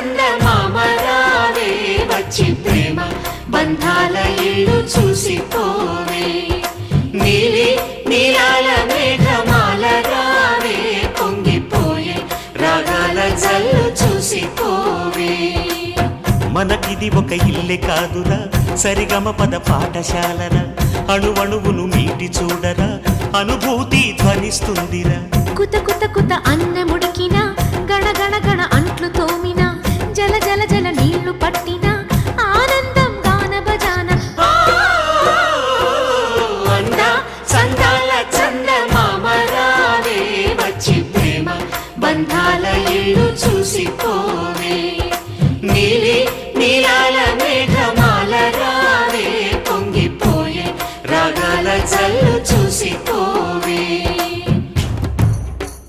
చందమామ రావే వచ్చి ప్రేమ బంధాల ఇల్లు చూసిపోవే నీలి నీలాల మేఘమాల రావే పొంగిపోయే రాగాల జల్లు చూసిపోవే మనకిది ఒక ఇల్లే కాదురా సరిగమ పద పాఠశాలరా అణువణువును మీటి చూడరా అనుభూతి ధ్వనిస్తుందిరా కుత కుత కుత అన్నముడ